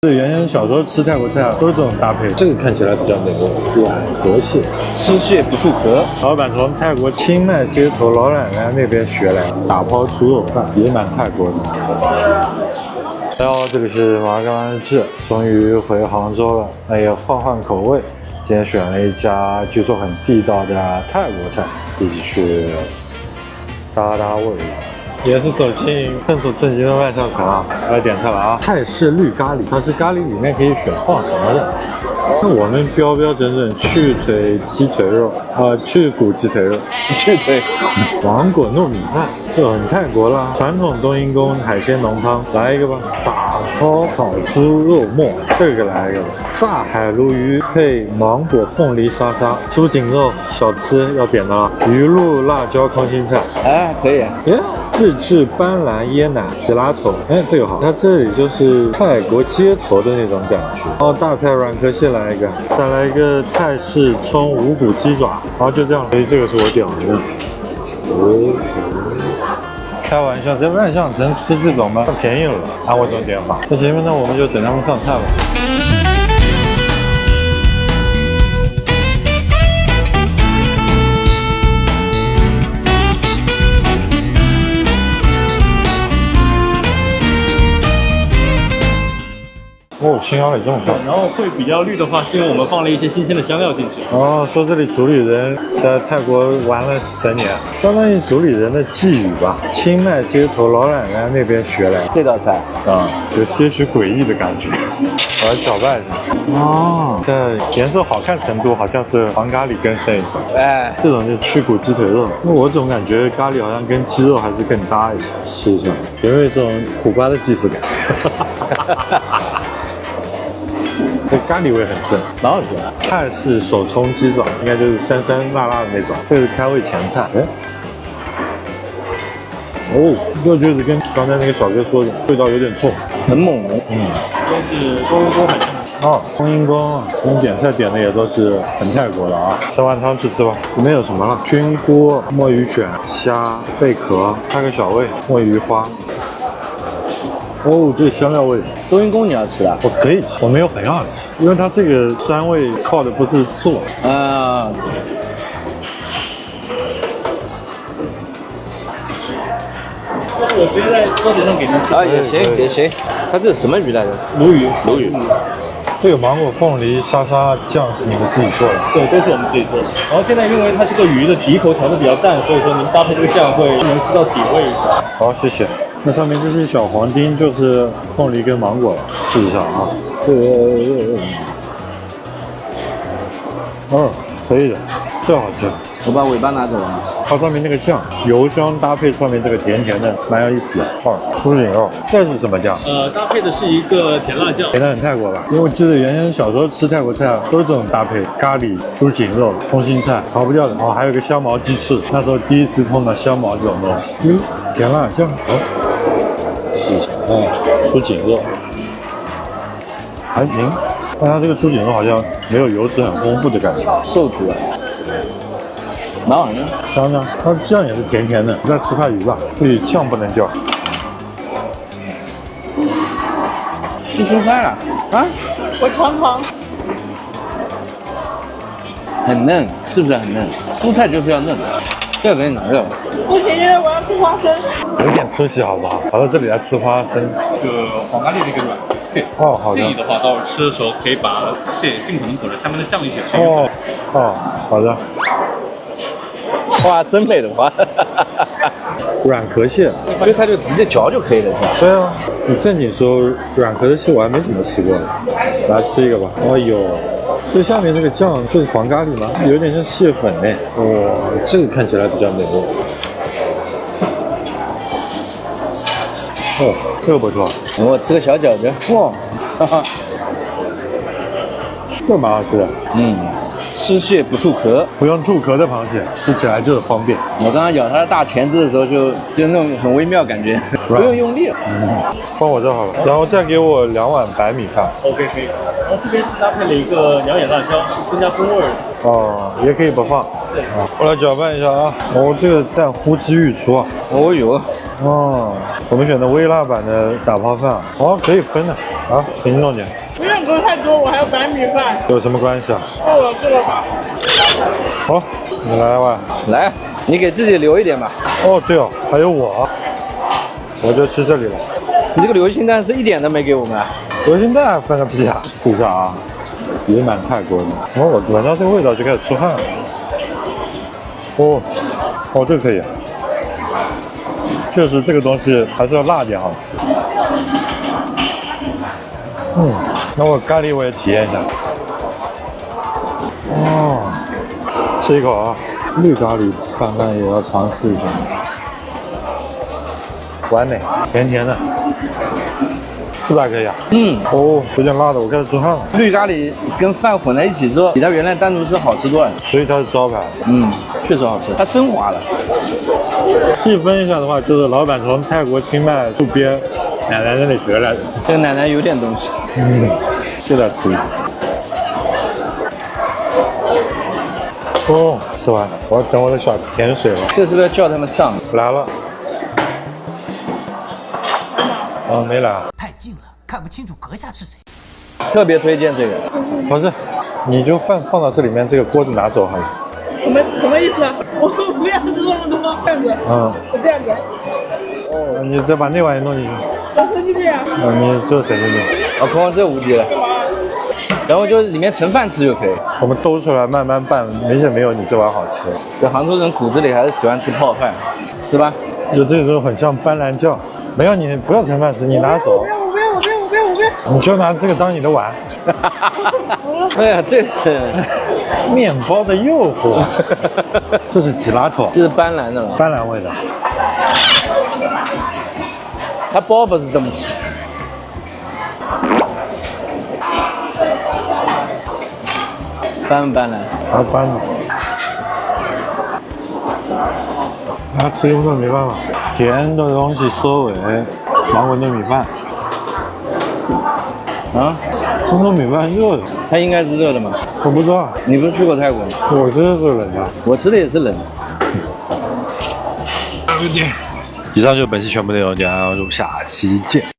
原先小时候吃泰国菜都是这种搭配，这个看起来比较美味，软壳蟹，吃蟹不吐壳。老板从泰国清迈街头老奶奶那边学来的打抛猪肉饭，也蛮泰国的。然后这个是马嘎湾志，终于回杭州了，那也换换口味。今天选了一家据说很地道的泰国菜，一起去搭搭味。也是走进正宗正经的万象城啊，来点菜了啊！泰式绿咖喱，它是咖喱里面可以选放什么的。那我们标标准准去腿鸡腿肉，去骨鸡腿肉，去腿。芒果糯米饭，这很泰国啦。传统冬阴功海鲜浓汤，来一个吧。打抛烤猪肉末，这个来一个吧。炸海鲈鱼配芒果凤梨沙沙，猪颈肉小吃要点的了。鱼露辣椒空心菜，哎，可以。耶。自制斑斓椰奶喜拉头，哎，这个好，它这里就是泰国街头的那种感觉。然后大菜软壳蟹来一个，再来一个泰式葱无骨鸡爪，然后就这样，所以这个是我点的。开玩笑，在万象城吃这种嘛，太便宜了，按我这种点法。那行吧，那我们就等他们上菜吧。哦，青咖喱这么漂亮。然后会比较绿的话，是因为我们放了一些新鲜的香料进去。哦，说这里主理人在泰国玩了10年，相当于主理人的寄语吧。清迈街头老奶奶那边学来这道菜啊，有些许诡异的感觉。我来搅拌一下。哦，这颜色好看程度好像是黄咖喱更胜一筹。哎，这种就去骨鸡腿肉，那我总感觉咖喱好像跟鸡肉还是更搭一些。试一下，有没有这种苦瓜的即视感？这咖喱味很正，蛮好吃的。泰式手冲鸡爪应该就是酸酸辣辣的那种，这个是开胃前菜。哎，哦，这就是跟刚才那个小哥说的，味道有点冲，很猛。这是冬阴功海鲜。哦，冬阴功，我们点菜点的也都是很泰国的啊。吃完汤去吃吧。里面有什么了？菌菇、墨鱼卷、虾、贝壳，开个小胃，墨鱼花。哦，这个香料味，冬阴功你要吃的？我可以吃，我没有很要吃，因为它这个酸味靠的不是醋。啊。我直接在桌子上给您吃。啊，也行也行。它这是什么鱼来着？鲈鱼。鲈鱼。这个芒果凤梨沙沙酱是你们自己做的？对，都是我们自己做的。然后现在因为它这个鱼的底口调的比较淡，所以说您搭配这个酱会能吃到底味。好，谢谢。那上面这些小黄丁就是凤梨跟芒果了，试一下啊。哦，可以的，这好吃。我把尾巴拿走了。它上面那个酱油香搭配上面这个甜甜的，蛮有意思的。哦，猪颈肉，这是什么酱？搭配的是一个甜辣酱。甜的很泰国吧？因为我记得原先小时候吃泰国菜都是这种搭配，咖喱、猪颈肉、空心菜，逃不掉的。哦，还有个香茅鸡翅，那时候第一次碰到香茅这种东西。甜辣酱，试一下。猪颈肉还行，但它这个猪颈肉好像没有油脂很丰富的感觉。瘦猪啊。蛮好吃，香的，它酱也是甜甜的。你再吃它鱼吧，注意酱不能掉。吃蔬菜了啊？我尝尝，很嫩，是不是很嫩？蔬菜就是要嫩的，这个给你拿掉。不行，因为我要吃花生。有点出息好不好？跑到这里来吃花生。这个黄咖喱那个软蟹。哦，好的。建议的话，到时候吃的时候可以把蟹尽可能裹着下面的酱一起吃。哦，好的。花生类的花，软壳蟹，所以它就直接嚼就可以了，是吧？对啊，你正经说软壳的蟹我还没怎么吃过呢，来吃一个吧。哎呦，所以下面这个酱就是黄咖喱吗？有点像蟹粉哎。哇，这个看起来比较美味。哦，这个不错。我吃个小饺子，哇，哈哈，这蛮好吃的。吃蟹不吐壳，不用吐壳的螃蟹，吃起来就是方便。我刚刚咬它的大钳子的时候就那种很微妙感觉，不用用力。放我这好了，然后再给我2碗白米饭。OK 可以。然后这边是搭配了一个鸟眼辣椒，增加风味儿。哦，也可以不放。对啊，我来搅拌一下啊。哦，这个蛋呼之欲出啊。哦哟，哦，我们选的微辣版的打抛饭，哦，可以分的。啊，给你弄点。不用给我太多，我还要白米饭。有什么关系啊？够了，这个吧。好，你来吧。来，你给自己留一点吧。哦，对哦，还有我就吃这里了。你这个流心蛋是一点都没给我们啊？流心蛋分个屁啊！注意一下啊，也蛮泰国的。怎么我闻到这个味道就开始出汗了？哦，这个可以。确实这个东西还是要辣点好吃。那我咖喱我也体验一下。哦，吃一口啊，绿咖喱拌饭也要尝试一下。完美，甜甜的，是不是还可以啊？哦，有点辣的，我开始出汗了。绿咖喱跟饭混在一起之后，比它原来单独吃好吃多了。所以它是招牌。确实好吃，它升华了。细分一下的话，就是老板从泰国清迈路边奶奶那里学来的。这个奶奶有点东西。现在吃一点。哦，吃完了，我要等我的小甜水了。这是不是要叫他们上？来了。哦，没来。太近了，看不清楚阁下是谁。特别推荐这个。不是，你就饭放到这里面，这个锅子拿走好了。什么意思啊？我不要吃这么多，这样子。我这样子。哦，你再把那碗也弄进去。我神经病啊！你就神经病。空王这无敌了。然后就里面盛饭吃就可以。我们兜出来慢慢拌，明显没有你这碗好吃。这杭州人骨子里还是喜欢吃泡饭，吃吧。就这时候很像斑斓酱。没有你不要盛饭吃，你拿手。我不要！你就拿这个当你的碗。哎呀，这面包的诱惑。这是吉拉头，这是斑斓的了，斑斓味的。它包不是这么吃。斑不斑斓？啊，斑的。啊，吃油饭没办法，甜的东西收尾。芒果糯米饭。啊？糯米饭热的。它应该是热的吗？我不知道。你不是去过泰国吗？我吃的是冷的。我吃的也是冷的。以上就是本期全部内容，我们下期见。